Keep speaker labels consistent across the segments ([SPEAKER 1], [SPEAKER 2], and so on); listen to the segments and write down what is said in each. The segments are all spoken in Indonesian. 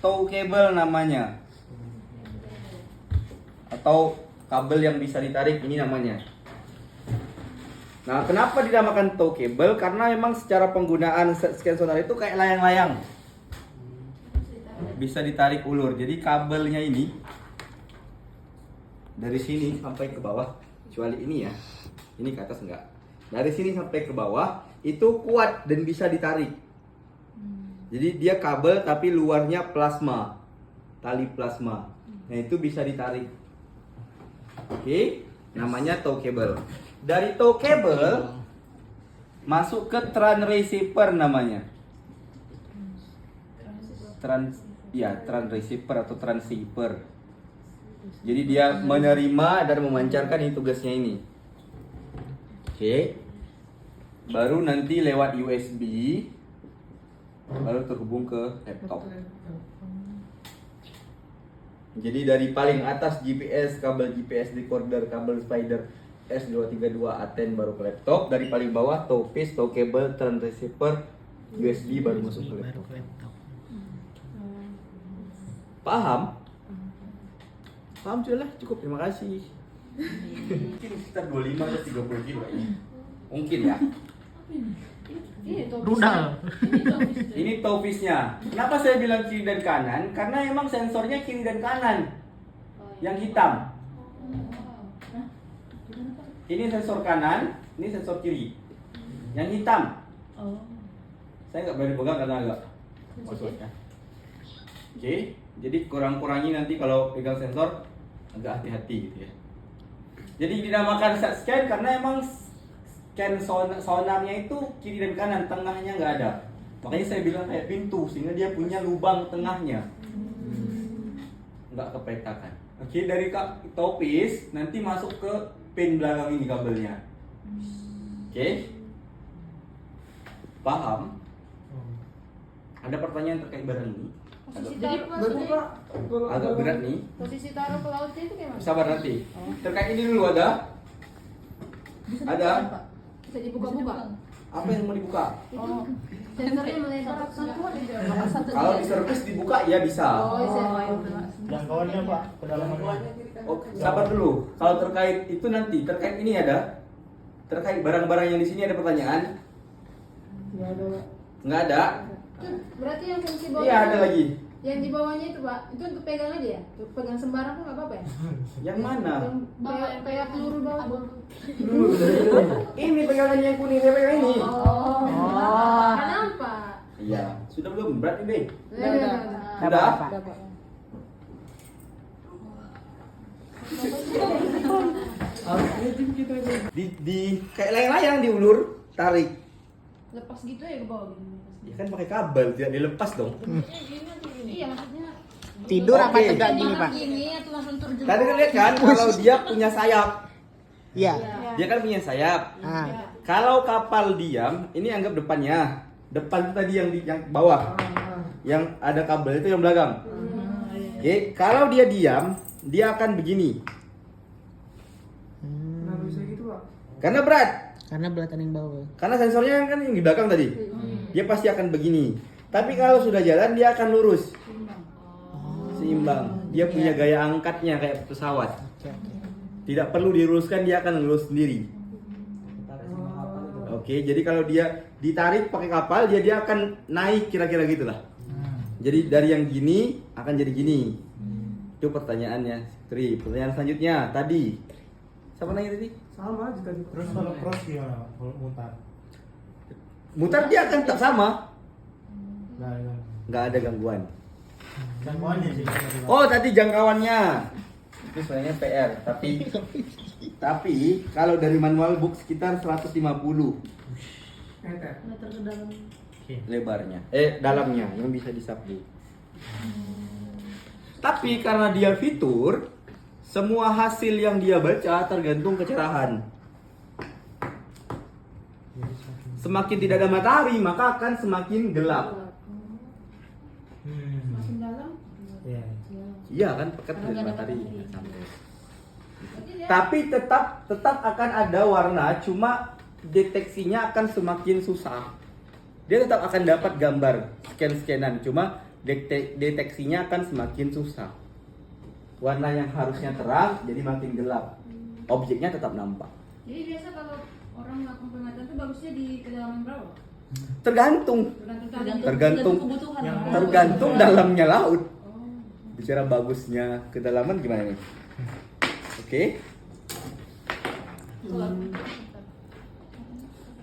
[SPEAKER 1] tow cable namanya. Atau kabel yang bisa ditarik, ini namanya. Nah, kenapa dinamakan tow cable? Karena memang secara penggunaan scan sonar itu kayak layang-layang. Bisa ditarik ulur. Jadi kabelnya ini dari sini sampai ke bawah, kecuali ini ya. Ini ke atas enggak. Dari sini sampai ke bawah itu kuat dan bisa ditarik. Jadi dia kabel tapi luarnya plasma. Tali plasma. Nah, itu bisa ditarik. Oke, namanya tow cable. Dari tow cable masuk ke tran receiver namanya. Tran receiver atau transceiver. Jadi dia menerima dan memancarkan, ini tugasnya ini. Oke. Baru nanti lewat USB baru terhubung ke laptop. Jadi dari paling atas GPS, kabel GPS decoder, kabel spider S232 Aten baru ke laptop. Dari paling bawah tow piece, tow cable, tran receiver, USB baru masuk ke laptop. Paham? Paham sudah lah, cukup, terima kasih. Mungkin sekitar 25 atau 30 kilo ini. Mungkin ya.
[SPEAKER 2] Rudal.
[SPEAKER 1] Ini tow piece-nya. Kenapa saya bilang kiri dan kanan? Karena emang sensornya kiri dan kanan. Yang hitam. Ini sensor kanan, ini sensor kiri. Yang hitam. Saya nggak berani pegang karena agak kosong ya. Oke, jadi kurang-kurangi nanti kalau pegang sensor agak hati-hati gitu ya. Jadi dinamakan scan karena emang scan sonarnya itu kiri dan kanan, tengahnya nggak ada. Makanya saya bilang kayak pintu, sehingga dia punya lubang tengahnya. Nggak kepetakan. Oke, dari tow piece nanti masuk ke pin belakang ini kabelnya. Oke? Paham? Ada pertanyaan terkait barang ini?
[SPEAKER 3] Posisi taruh maksudnya?
[SPEAKER 1] Agak berat nih.
[SPEAKER 3] Posisi taruh ke lautnya itu kayak mana?
[SPEAKER 1] Sabar nanti. Terkait ini dulu ada? Ada?
[SPEAKER 3] Bisa dibuka-buka?
[SPEAKER 1] Apa yang mau dibuka?
[SPEAKER 3] Oh, sensornya melebar satu.
[SPEAKER 1] Kalau di servis dibuka ya bisa.
[SPEAKER 3] Oh, bisa.
[SPEAKER 2] Jangkauannya Pak, kedalamannya.
[SPEAKER 1] Oh, sabar dulu. Kalau terkait itu nanti, terkait ini ada? Terkait barang-barang yang di sini ada pertanyaan? Nggak ada.
[SPEAKER 3] Itu berarti yang fungsi bawah.
[SPEAKER 1] Iya, ada lagi.
[SPEAKER 3] Yang di bawahnya itu, Pak. Itu untuk pegang aja ya? Untuk pegang sembarang pun nggak apa-apa ya?
[SPEAKER 1] Yang mana?
[SPEAKER 3] Yang kayak peluru bawah.
[SPEAKER 1] Ini pegangannya yang kuning, saya pegang ini.
[SPEAKER 3] Oh. Kenapa?
[SPEAKER 1] Iya. Sudah belum? Berat ini, Bang?
[SPEAKER 3] Udah.
[SPEAKER 1] Sudah? Di kayak layang-layang diulur, tarik.
[SPEAKER 3] Lepas gitu ya ke bawah gini.
[SPEAKER 1] Ya kan pakai kabel, tidak dilepas dong.
[SPEAKER 3] Iya, maksudnya
[SPEAKER 4] Tidur apa
[SPEAKER 1] Oke.
[SPEAKER 4] tegak gini Pak?
[SPEAKER 3] gini atau langsung terjun.
[SPEAKER 1] Tadi kan lihat kan kalau dia punya sayap.
[SPEAKER 4] Iya.
[SPEAKER 1] Dia kan punya sayap.
[SPEAKER 4] Ah.
[SPEAKER 1] Kalau kapal diam, ini anggap depannya. Depan itu tadi yang bawah. Yang ada kabel itu yang belakang. Oke, kalau dia diam, dia akan begini. Karena berat.
[SPEAKER 4] Karena belakang yang bawah.
[SPEAKER 1] Karena sensornya kan yang di belakang tadi. Dia pasti akan begini. Tapi kalau sudah jalan dia akan lurus. Seimbang. Dia punya gaya angkatnya kayak pesawat.
[SPEAKER 4] Oke, oke.
[SPEAKER 1] Tidak perlu diluruskan, dia akan lurus sendiri. Oke, jadi kalau dia ditarik pakai kapal, dia akan naik kira-kira gitulah. Jadi dari yang gini akan jadi gini. Itu pertanyaannya. Tri, pertanyaan selanjutnya tadi. Siapa nanya tadi?
[SPEAKER 5] Sama aja tadi.
[SPEAKER 2] Terus kalau cross gimana Pak? Kalau mutar?
[SPEAKER 1] Mutar dia akan tetap sama.
[SPEAKER 2] Nah,
[SPEAKER 1] Nggak ada gangguan.
[SPEAKER 2] jangkauannya sih.
[SPEAKER 1] Oh, tadi jangkauannya. Itu sebenarnya PR, tapi kalau dari manual book sekitar 150
[SPEAKER 5] Meter.
[SPEAKER 3] Meter ke dalam.
[SPEAKER 1] lebarnya. Dalamnya yang bisa disapu. Tapi karena dia fitur, semua hasil yang dia baca tergantung kecerahan. Semakin tidak ada matahari, maka akan semakin gelap.
[SPEAKER 3] Makin dalam.
[SPEAKER 2] Iya.
[SPEAKER 1] Iya kan, pekat dari matahari. Tapi tetap akan ada warna, cuma deteksinya akan semakin susah. Dia tetap akan dapat gambar scan-scanan, cuma deteksinya akan semakin susah. Warna yang harusnya terang jadi makin gelap. Objeknya tetap nampak.
[SPEAKER 3] Jadi biasa kalau orang melakukan pemetaan itu bagusnya di kedalaman berapa?
[SPEAKER 1] Tergantung
[SPEAKER 3] Tergantung
[SPEAKER 6] kebutuhan.
[SPEAKER 1] tergantung dalamnya laut.
[SPEAKER 3] Oh.
[SPEAKER 1] Bicara bagusnya kedalaman gimana nih? Oke.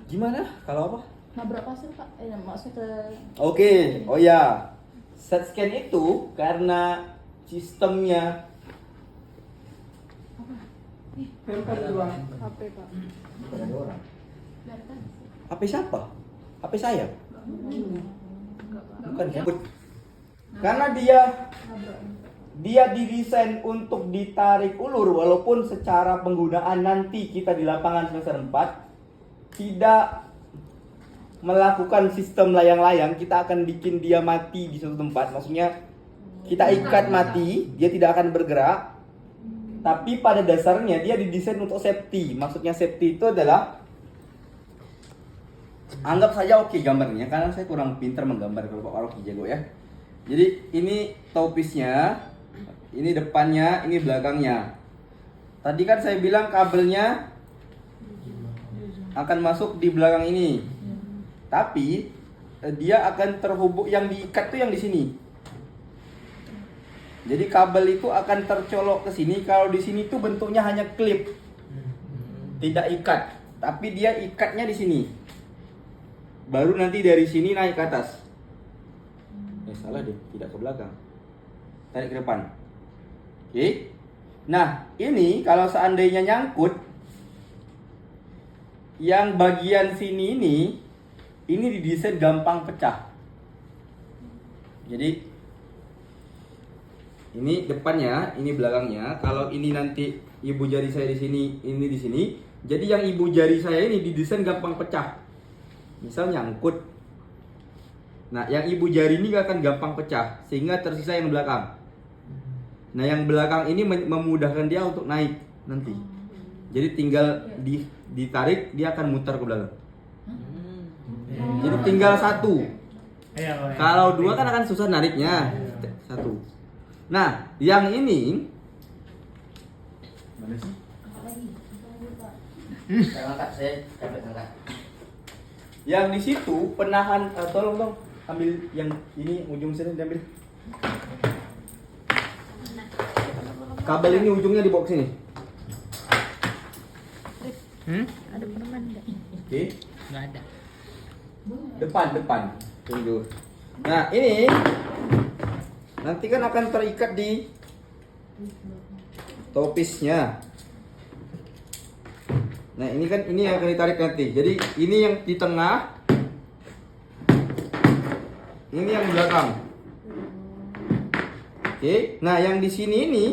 [SPEAKER 1] Gimana? Kalau apa?
[SPEAKER 6] Nabrak pasir Pak? Maksudnya ke
[SPEAKER 1] Oke, oh ya. Set scan itu karena sistemnya
[SPEAKER 5] Tempat dua.
[SPEAKER 3] HP Pak.
[SPEAKER 1] ada orang.
[SPEAKER 3] Dari tadi.
[SPEAKER 1] HP siapa? HP saya. Bukan ya? Karena dia didesain untuk ditarik ulur, walaupun secara penggunaan nanti kita di lapangan semester 4 tidak melakukan sistem layang-layang, kita akan bikin dia mati di suatu tempat. Maksudnya kita ikat mati, dia tidak akan bergerak. Tapi pada dasarnya dia didesain untuk safety. Maksudnya safety itu adalah, anggap saja oke gambarnya, karena saya kurang pintar menggambar kalau Pak Waroki jago ya. Jadi ini topisnya, ini depannya, ini belakangnya. Tadi kan saya bilang kabelnya akan masuk di belakang ini. Tapi dia akan terhubung, yang diikat tuh yang di sini. Jadi kabel itu akan tercolok ke sini. Kalau di sini tuh bentuknya hanya klip, tidak ikat. Tapi dia ikatnya di sini. Baru nanti dari sini naik ke atas. Salah deh, tidak ke belakang. Tarik ke depan. Oke. Nah, ini kalau seandainya nyangkut, yang bagian sini ini didesain gampang pecah. Jadi ini depannya, ini belakangnya. Kalau ini nanti ibu jari saya di sini, ini di sini. Jadi yang ibu jari saya ini didesain gampang pecah. Misal nyangkut. Nah, yang ibu jari ini akan gampang pecah sehingga tersisa yang belakang. Nah, yang belakang ini memudahkan dia untuk naik nanti. Jadi tinggal ditarik, dia akan mutar ke belakang. Jadi tinggal satu. Kalau dua kan akan susah nariknya. Satu. Nah, yang ini mana sih? Saya angkat, saya angkat. Yang di situ penahan, tolong dong ambil yang ini ujung sini, diambil. Kabel ini ujungnya dibawa ke sini.
[SPEAKER 6] ada peneman enggak?
[SPEAKER 1] Oke.
[SPEAKER 4] Nggak ada.
[SPEAKER 1] Depan. Tunggu. Nah, ini nanti kan akan terikat di topisnya. Nah, ini kan ini yang akan ditarik nanti. Jadi ini yang di tengah, ini yang belakang. Oke. Nah, yang di sini ini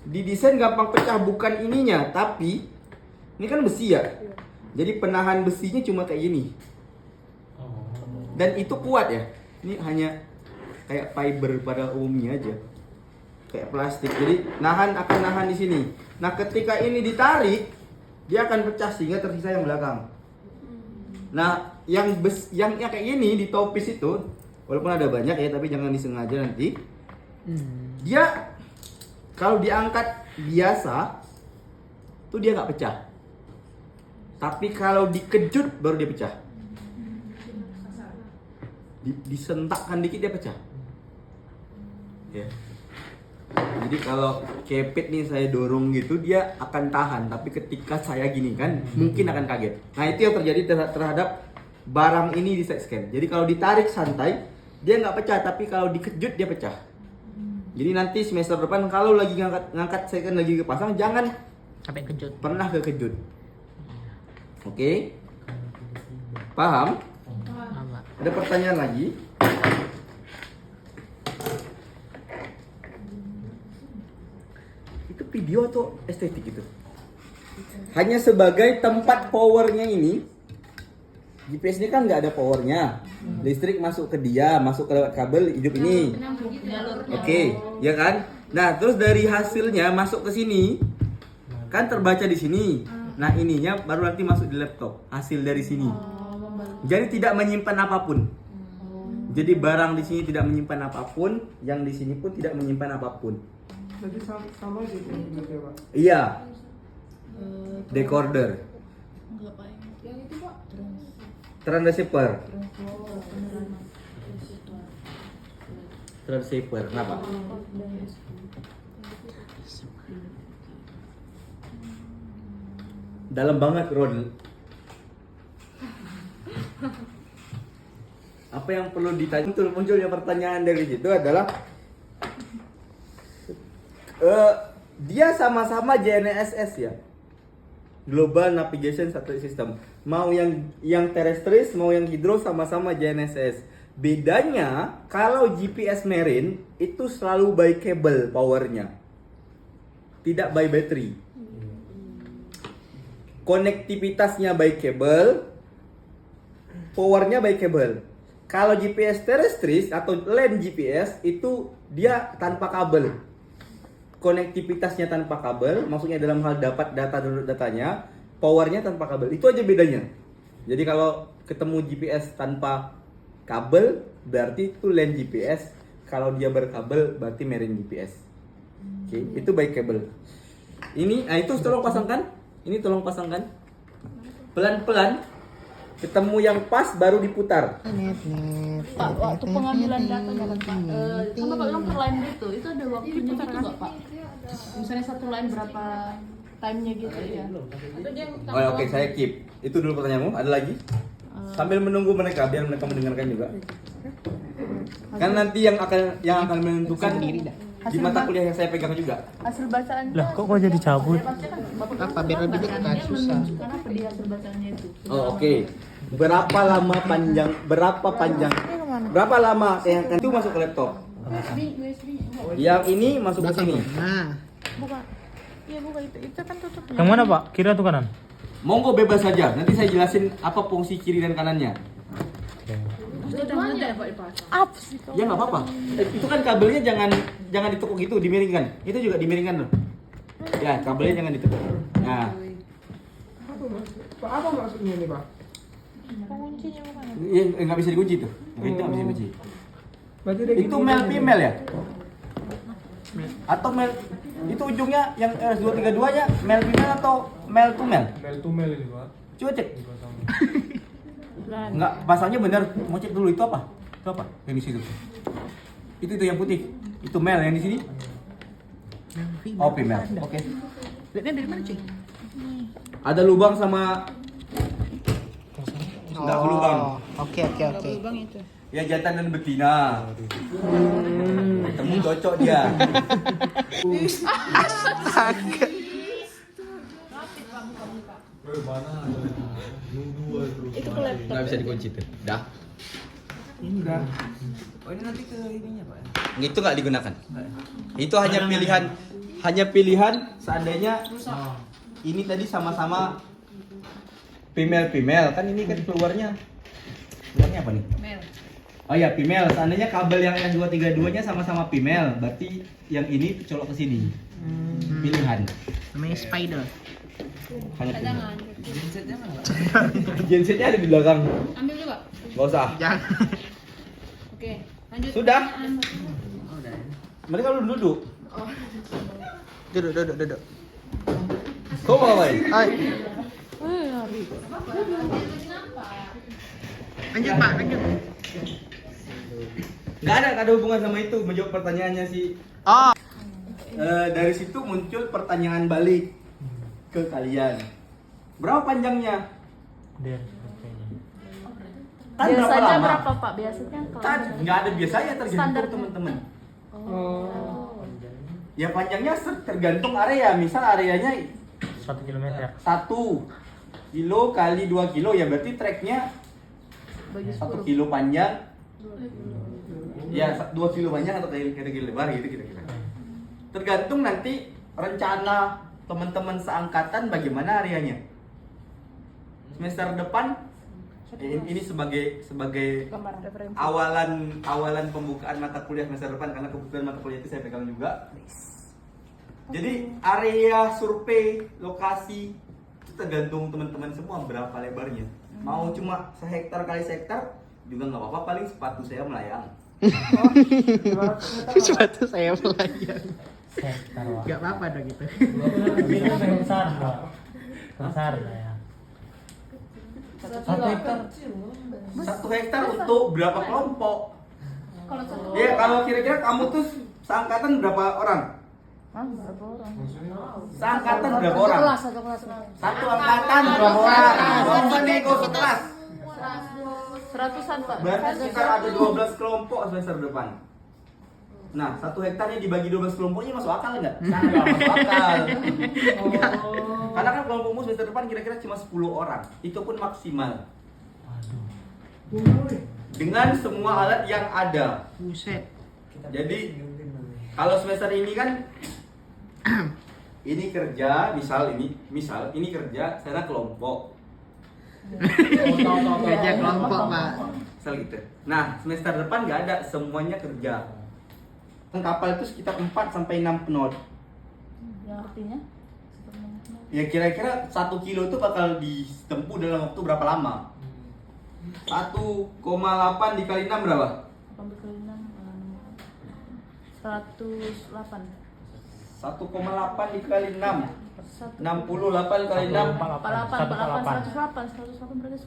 [SPEAKER 1] didesain gampang pecah, bukan ininya, tapi ini kan besi ya. Jadi penahan besinya cuma kayak gini. Dan itu kuat ya. Ini hanya kayak fiber pada umumnya aja. Kayak plastik. Jadi akan nahan di sini. Nah, ketika ini ditarik, dia akan pecah sehingga tersisa yang belakang. Nah, yang kayak gini di topis itu, walaupun ada banyak ya, tapi jangan disengaja nanti. Dia kalau diangkat biasa tuh dia nggak pecah. Tapi kalau dikejut baru dia pecah. Disentakkan dikit dia pecah. Ya. Jadi kalau kepit nih saya dorong gitu dia akan tahan, tapi ketika saya gini kan mungkin akan kaget. Nah, itu yang terjadi terhadap barang ini di set scan. Jadi kalau ditarik santai dia nggak pecah, tapi kalau dikejut dia pecah. Jadi nanti semester depan kalau lagi ngangkat saya kan lagi kepasang, jangan
[SPEAKER 4] Sampai kejut.
[SPEAKER 1] pernah kekejut. Oke? Paham?
[SPEAKER 4] Sama.
[SPEAKER 1] Ada pertanyaan lagi? Itu video atau estetik itu? Hanya sebagai tempat powernya ini. GPS ini kan nggak ada powernya. Listrik masuk ke dia, masuk ke lewat kabel hidup ini. Oke, ya kan? Nah, terus dari hasilnya masuk ke sini, kan terbaca di sini. Nah, ininya baru nanti masuk di laptop. Hasil dari sini. Jadi tidak menyimpan apapun. Jadi barang di sini tidak menyimpan apapun, yang di sini pun tidak menyimpan apapun.
[SPEAKER 5] Berarti sama gitu berarti ya, Pak.
[SPEAKER 1] Iya, decoder,
[SPEAKER 6] Enggak Pak.
[SPEAKER 3] Yang itu Pak.
[SPEAKER 1] trans receiver. Transceiver, kenapa? Dalam banget, Ron. Apa yang perlu ditanya? Munculnya pertanyaan dari situ adalah dia sama-sama GNSS ya, Global Navigation Satellite System. Mau yang terrestris, mau yang hidro sama-sama GNSS. Bedanya kalau GPS marine itu selalu by cable powernya, tidak by battery. Konektivitasnya by cable, powernya by cable. Kalau GPS terrestris atau land GPS itu dia tanpa kabel. Konektivitasnya tanpa kabel, maksudnya dalam hal dapat data download datanya, powernya tanpa kabel. Itu aja bedanya. Jadi kalau ketemu GPS tanpa kabel, berarti itu land GPS. Kalau dia berkabel, berarti marine GPS. Oke, itu by kabel. Ini, nah itu tolong pasangkan. Ini tolong pasangkan. Pelan-pelan. Ketemu yang pas baru diputar.
[SPEAKER 6] Pak, waktu pengambilan datanya kan Pak, sama Pak bilang per line gitu, itu ada waktunya gitu nggak Pak? Misalnya satu line berapa time-nya gitu ya?
[SPEAKER 3] Atau dia
[SPEAKER 1] Oh, oke, saya keep. Itu dulu pertanyaanmu. Ada lagi? Sambil menunggu mereka biar mereka mendengarkan juga. Kan nanti yang akan menentukan di mata kuliah yang saya pegang juga.
[SPEAKER 6] Hasil bacaannya.
[SPEAKER 2] Lah, kok jadi cabut?
[SPEAKER 4] Apa, biar lebih dekat, susah.
[SPEAKER 6] Menunjukkan apa di hasil bacaannya itu?
[SPEAKER 1] Oh, oke. Berapa lama yang itu masuk ke laptop?
[SPEAKER 3] USB.
[SPEAKER 1] Yang ini masuk ke sini.
[SPEAKER 4] Nah,
[SPEAKER 6] Buka. Iya buka itu kan tutupnya.
[SPEAKER 2] Yang mana Pak? Kiri atau kanan?
[SPEAKER 1] Monggo bebas saja. Nanti saya jelasin apa fungsi kiri dan kanannya.
[SPEAKER 3] Dua-duanya Pak dipasang.
[SPEAKER 6] Apa sih kau?
[SPEAKER 1] Ya nggak apa-apa. Itu kan kabelnya jangan ditekuk gitu, dimiringkan. Itu juga dimiringkan loh. Ya, kabelnya jangan ditekuk. Nah,
[SPEAKER 5] Apa maksudnya ini, Pak?
[SPEAKER 6] Penguncinya bukan.
[SPEAKER 1] ya nggak bisa dikunci tuh. Itu nggak bisa dikunci.
[SPEAKER 5] Berarti dia
[SPEAKER 1] Itu male female ya? Atau male itu ujungnya yang S232 nya male female atau male to male?
[SPEAKER 5] Mel to mel ini, Pak.
[SPEAKER 1] Coba cek.
[SPEAKER 5] Dipasang.
[SPEAKER 1] Enggak, bahasanya benar. Mau cek dulu itu apa? Itu apa? Yang di situ. Itu yang putih. Itu male yang di sini. Oh, female. Oke.
[SPEAKER 4] lihatnya dari mana cuy?
[SPEAKER 1] Ada lubang sama enggak lubang.
[SPEAKER 4] Oke.
[SPEAKER 6] Lubang itu.
[SPEAKER 1] Ya jantan dan betina. Ketemu cocok dia.
[SPEAKER 6] Itu ke laptop.
[SPEAKER 1] Nggak bisa dikunci tuh. Dah.
[SPEAKER 5] Enggak.
[SPEAKER 2] Oh, ini nanti ke ininya Pak.
[SPEAKER 1] Itu nggak digunakan. Itu hanya pilihan seandainya ini tadi sama-sama female kan ini kan keluarnya apa nih?
[SPEAKER 3] Mel.
[SPEAKER 1] Oh ya female. Seandainya kabel yang S232 nya sama-sama female, berarti yang ini colok ke sini. Pilihan.
[SPEAKER 4] Namanya spider.
[SPEAKER 1] Hanya
[SPEAKER 3] Jangan.
[SPEAKER 1] gensetnya ada di belakang.
[SPEAKER 3] Ambil juga.
[SPEAKER 1] Gak usah.
[SPEAKER 4] Jangan.
[SPEAKER 3] Oke, lanjut.
[SPEAKER 1] Sudah. Mereka lu duduk.
[SPEAKER 4] Duduk.
[SPEAKER 1] Kau mau ngapain?
[SPEAKER 4] Hai. Lanjut Pak, lanjut.
[SPEAKER 1] Nggak ada hubungan sama itu. Menjawab pertanyaannya si.
[SPEAKER 4] Oh.
[SPEAKER 1] Dari situ muncul pertanyaan balik ke kalian. Berapa panjangnya?
[SPEAKER 2] Den.
[SPEAKER 1] Tan berapa
[SPEAKER 6] Biasanya
[SPEAKER 1] lama?
[SPEAKER 6] berapa Pak? Biasanya
[SPEAKER 1] Tan nggak ada biasanya tergantung
[SPEAKER 6] Standar.
[SPEAKER 1] teman-teman.
[SPEAKER 5] Oh.
[SPEAKER 1] Ya panjangnya tergantung area. Misal areanya
[SPEAKER 2] 1 kilometer.
[SPEAKER 1] 1 kilo kali 2 kilo ya berarti treknya
[SPEAKER 6] bagi
[SPEAKER 1] 1
[SPEAKER 6] 10.
[SPEAKER 1] kilo panjang. Ya 2 kilo panjang atau kilo lebar gitu kira-kira. Tergantung nanti rencana teman-teman seangkatan bagaimana areanya. Semester depan ini sebagai
[SPEAKER 6] Gambaran referensi.
[SPEAKER 1] awalan pembukaan mata kuliah semester depan karena kebetulan mata kuliah itu saya pegang juga. Jadi area survei lokasi itu tergantung teman-teman semua berapa lebarnya. Mau cuma sehektar kali sehektar juga nggak apa-apa, paling sepatu saya melayang.
[SPEAKER 4] Sepatu saya melayang.
[SPEAKER 2] Hektar, Pak.
[SPEAKER 4] Gak apa-apa dong gitu.
[SPEAKER 2] Besar, Pak. Besar ya. 1 hektar.
[SPEAKER 1] 1 hektar untuk berapa kelompok?
[SPEAKER 6] Kalau satu
[SPEAKER 1] Ya kalau kira-kira kamu tuh seangkatan berapa orang?
[SPEAKER 6] berapa orang?
[SPEAKER 1] Seangkatan berapa
[SPEAKER 3] Satu
[SPEAKER 1] orang?
[SPEAKER 3] kelas, satu kelas.
[SPEAKER 1] Satu angkatan berapa orang? Gak usah nego sekelas.
[SPEAKER 6] Seratusan Pak.
[SPEAKER 1] Berarti sekitar ada 12 kelompok semester depan. Nah, 1 hektarnya dibagi 12 kelompoknya masuk akal nggak? Nggak masuk akal. Karena kan kelompokmu semester depan kira-kira cuma 10 orang. Itu pun maksimal. Dengan semua alat yang ada.
[SPEAKER 4] Buset.
[SPEAKER 1] Jadi kalau semester ini kan ini kerja, misal ini kerja, sana kelompok.
[SPEAKER 4] Kerja kelompok, Pak.
[SPEAKER 1] Misal gitu. Nah, semester depan nggak ada, semuanya kerja. Kan kapal itu sekitar 4 sampai 6 knot.
[SPEAKER 6] Yang artinya?
[SPEAKER 1] Ya kira-kira 1 kilo itu bakal ditempuh dalam waktu berapa lama? 1,8 dikali 6 berapa?
[SPEAKER 6] 8 kali 6 108.
[SPEAKER 1] 1,8 dikali 6 68 kali 6
[SPEAKER 6] 108 berarti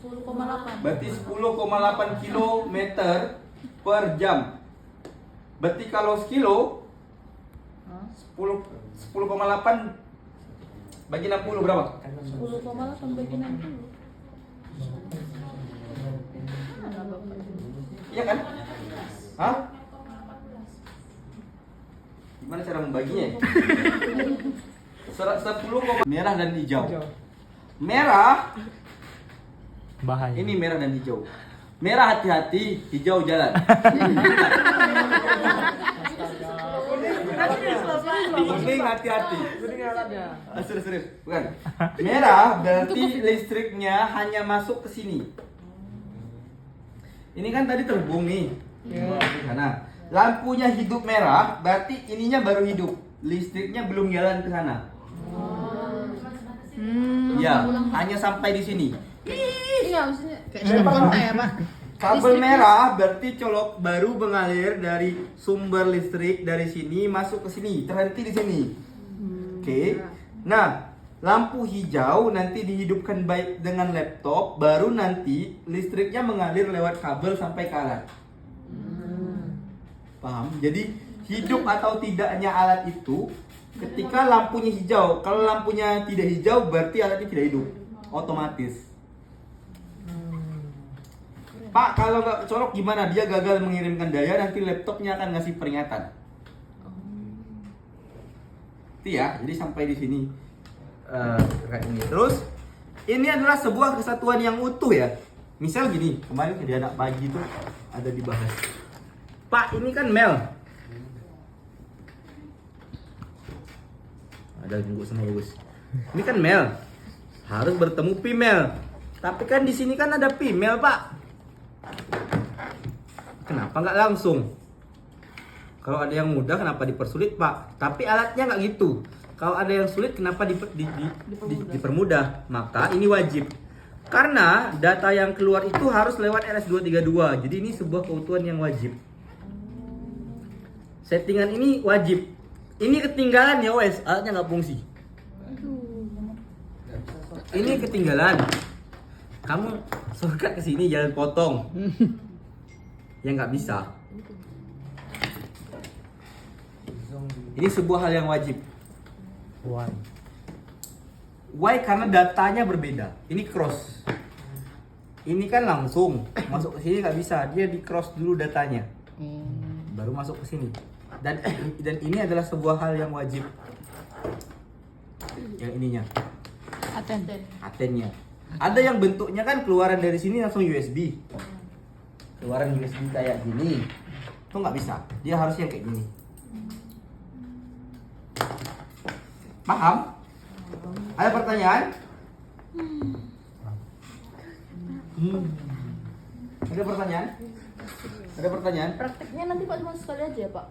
[SPEAKER 6] 10,8.
[SPEAKER 1] berarti 10,8 kilometer per jam. Berarti kalau sekilo 10,8 bagi 60 berapa?
[SPEAKER 6] 10,8 bagi 60. Mana Bapak?
[SPEAKER 1] Iya kan? Hah? Gimana cara membaginya? 10, merah dan hijau. Merah,
[SPEAKER 2] Bahaya.
[SPEAKER 1] ini merah dan hijau. Merah hati-hati, hijau jalan. Kuning hati-hati. Serius. Bukan. Merah berarti listriknya hanya masuk ke sini. Ini kan tadi terbung nih. Nah, lampunya hidup merah, berarti ininya baru hidup. Listriknya belum jalan ke sana. Ya, hanya sampai di sini.
[SPEAKER 3] Iya, maksudnya
[SPEAKER 4] Kayak sistem kota ya, Pak.
[SPEAKER 1] Kabel merah berarti colok baru mengalir dari sumber listrik dari sini masuk ke sini, terhenti di sini. Oke. Nah, lampu hijau nanti dihidupkan baik dengan laptop, baru nanti listriknya mengalir lewat kabel sampai ke alat. Paham? Jadi hidup atau tidaknya alat itu ketika lampunya hijau. Kalau lampunya tidak hijau berarti alatnya tidak hidup, otomatis. Pak, kalau nggak colok gimana? Dia gagal mengirimkan daya, nanti laptopnya akan ngasih peringatan. Itu ya, jadi sampai di sini kayak ini. Terus ini adalah sebuah kesatuan yang utuh ya. Misal gini, kemarin di anak pagi itu ada dibahas. Pak, ini kan Mel. Ada nunggu sama bagus. Ini kan Mel. Harus bertemu female. Tapi kan di sini kan ada female, Pak. Kenapa nggak langsung? Kalau ada yang mudah kenapa dipersulit, Pak? Tapi alatnya nggak gitu. Kalau ada yang sulit kenapa dipermudah? Maka ini wajib. Karena data yang keluar itu harus lewat RS232. Jadi ini sebuah keutuhan yang wajib. Settingan ini wajib. Ini ketinggalan ya wes, alatnya nggak fungsi. Ini ketinggalan. Kamu shortcut ke sini jalan potong. Ya nggak bisa. Ini sebuah hal yang wajib.
[SPEAKER 2] Why?
[SPEAKER 1] Why? Karena datanya berbeda. Ini cross. Ini kan langsung masuk ke sini nggak bisa. Dia di cross dulu datanya, baru masuk ke sini. Dan ini adalah sebuah hal yang wajib. Yang ininya. Atennya. Ada yang bentuknya kan keluaran dari sini langsung USB. Keluaran USB kayak gini. Itu nggak bisa. Dia harus yang kayak gini. Paham? Ada pertanyaan? Ada pertanyaan? Ada pertanyaan?
[SPEAKER 6] Prakteknya nanti Pak cuma sekali aja ya Pak?